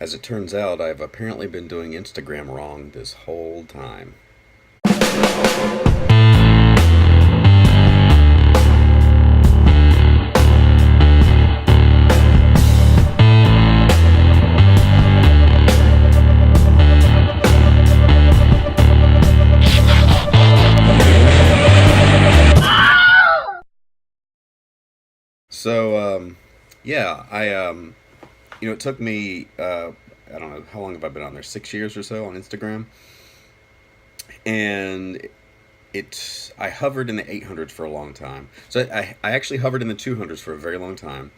As it turns out, I've apparently been doing Instagram wrong this whole time. So, yeah, it took me, I don't know, how long have I been on there? 6 years or so on Instagram. And I hovered in the 800s for a long time. So I actually hovered in the 200s for a very long time,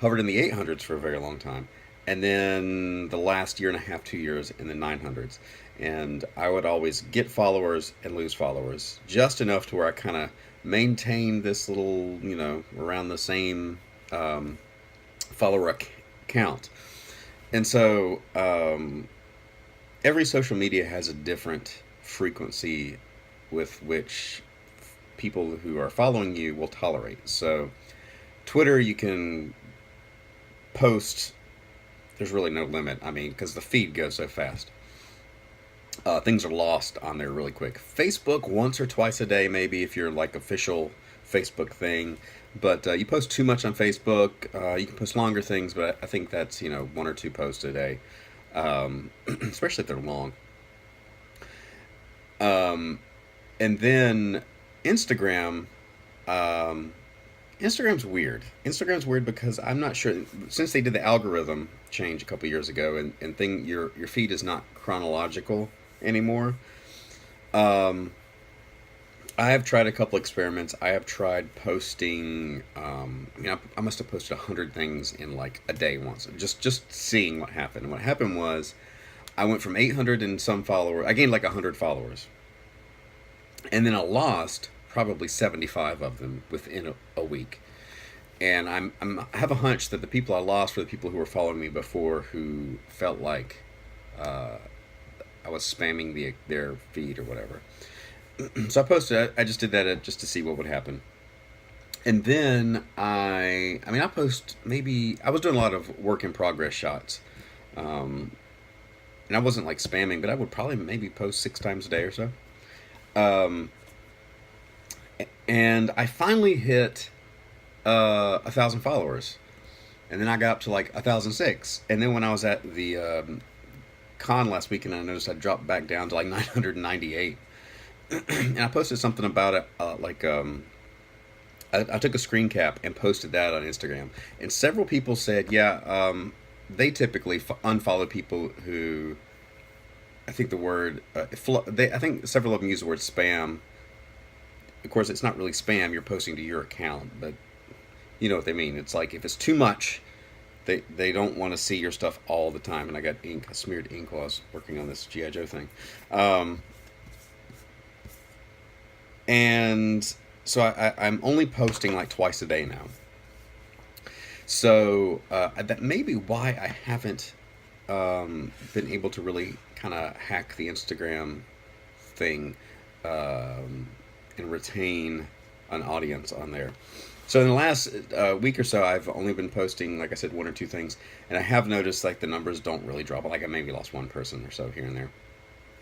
hovered in the 800s for a very long time, and then the last year and a half, 2 years in the 900s. And I would always get followers and lose followers, just enough to where I kind of maintained this little, around the same um, follower count. And so every social media has a different frequency with which people who are following you will tolerate. So, Twitter, you can post, there's really no limit. I mean, because the feed goes so fast. Things are lost on there really quick. Facebook, once or twice a day, maybe if you're like official Facebook thing. But you post too much on Facebook. You can post longer things, but I think that's, one or two posts a day, especially if they're long. Um, and then Instagram, um, Instagram's weird. Instagram's weird because I'm not sure, since they did the algorithm change a couple years ago, and your feed is not chronological anymore. Um, I have tried a couple experiments. I have tried posting. I must have posted 100 things in like a day once, just seeing what happened. And what happened was, I went from 800 and some followers. I gained like 100 followers, and then I lost probably 75 of them within a week. And I have a hunch that the people I lost were the people who were following me before, who felt like uh, I was spamming their feed or whatever. So I posted. I just did that just to see what would happen. And then I post, maybe I was doing a lot of work in progress shots, um, and I wasn't like spamming, but I would probably maybe post 6 times a day or so. Um, and I finally hit 1,000 followers, and then I got up to like 1,006, and then when I was at the con last weekend, I noticed I dropped back down to like 998. And I posted something about it, I took a screen cap and posted that on Instagram, and several people said, yeah, they typically unfollow people who, I think the word, I think several of them use the word spam. Of course, it's not really spam. You're posting to your account, but you know what they mean. It's like if it's too much, they don't want to see your stuff all the time. And I got ink, I smeared ink while I was working on this GI Joe thing. Um, and so I'm only posting like twice a day now. So that may be why I haven't been able to really kind of hack the Instagram thing, um, and retain an audience on there. So in the last week or so, I've only been posting, like I said, one or two things, and I have noticed like the numbers don't really drop. Like I maybe lost one person or so here and there.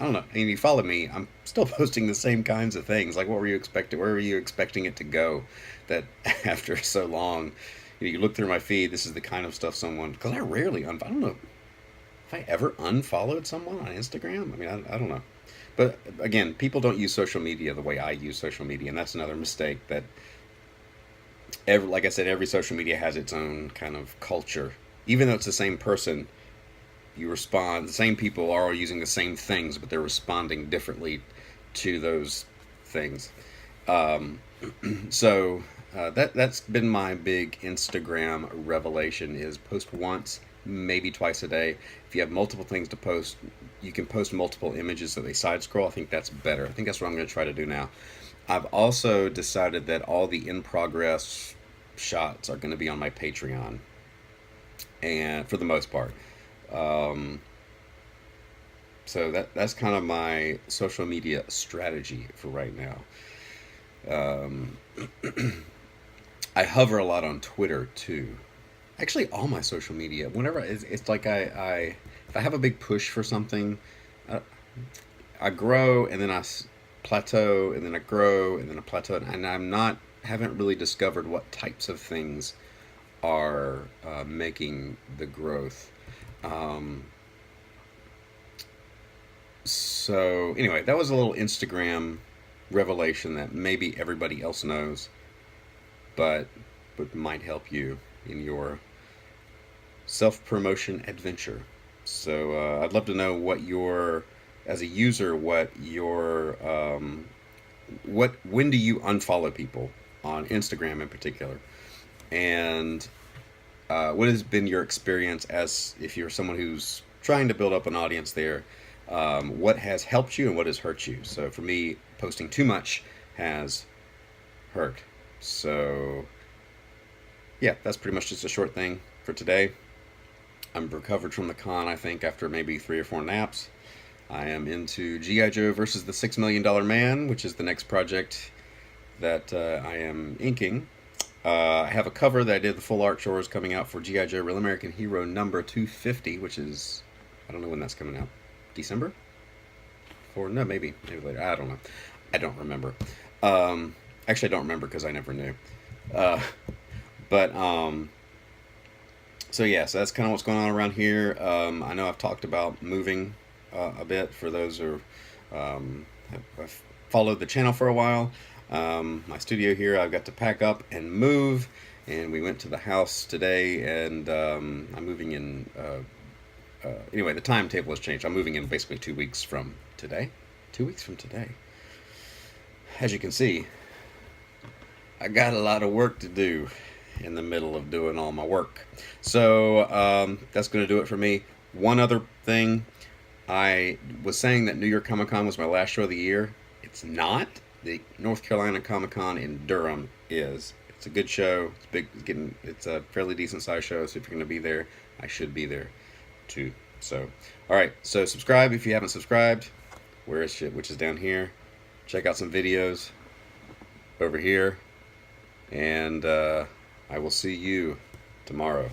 I don't know. And if you follow me, I'm still posting the same kinds of things. Like, what were you expecting? Where were you expecting it to go? That after so long, you look through my feed. This is the kind of stuff someone. Because I rarely I don't know if I ever unfollowed someone on Instagram. I mean, I don't know. But again, people don't use social media the way I use social media, and that's another mistake. That like I said, every social media has its own kind of culture. Even though it's the same person, you respond. The same people are all using the same things, but they're responding differently to those things. Um, so that's been my big Instagram revelation: is post once, maybe twice a day. If you have multiple things to post, you can post multiple images so they side scroll. I think that's better. I think that's what I'm going to try to do now. I've also decided that all the in progress shots are going to be on my Patreon, and for the most part. Um, so that's kind of my social media strategy for right now. Um, I hover a lot on Twitter too. Actually, all my social media. Whenever it's like I if I have a big push for something, uh, I grow and then plateau and then I grow and then I plateau, and I'm not haven't really discovered what types of things are making the growth. Um, so anyway, that was a little Instagram revelation that maybe everybody else knows, but might help you in your self promotion adventure. So I'd love to know what your, as a user, what when do you unfollow people on Instagram in particular, and what has been your experience as if you're someone who's trying to build up an audience there? What has helped you and what has hurt you? So for me, posting too much has hurt. So yeah, that's pretty much just a short thing for today. I'm recovered from the con, I think, after maybe 3 or 4 naps. I am into G.I. Joe versus the $6 Million Man, which is the next project that I am inking. I have a cover that I did, the full art chores coming out for G.I. Joe Real American Hero number 250, which is, I don't know when that's coming out. December? Or no, maybe later. I don't know. I don't remember. Actually, I don't remember because I never knew. Uh, but so yeah, so that's kind of what's going on around here. I know I've talked about moving a bit for those who have followed the channel for a while. My studio here, I've got to pack up and move, and we went to the house today, and I'm moving in. Anyway, the timetable has changed. I'm moving in basically 2 weeks from today. 2 weeks from today. As you can see, I got a lot of work to do in the middle of doing all my work. So that's going to do it for me. One other thing, I was saying that New York Comic Con was my last show of the year. It's not. The North Carolina Comic Con in Durham is. It's a good show. It's big. It's a fairly decent sized show. So if you're going to be there, I should be there too. So, all right. So subscribe if you haven't subscribed. Where is shit? Which is down here. Check out some videos over here, and I will see you tomorrow.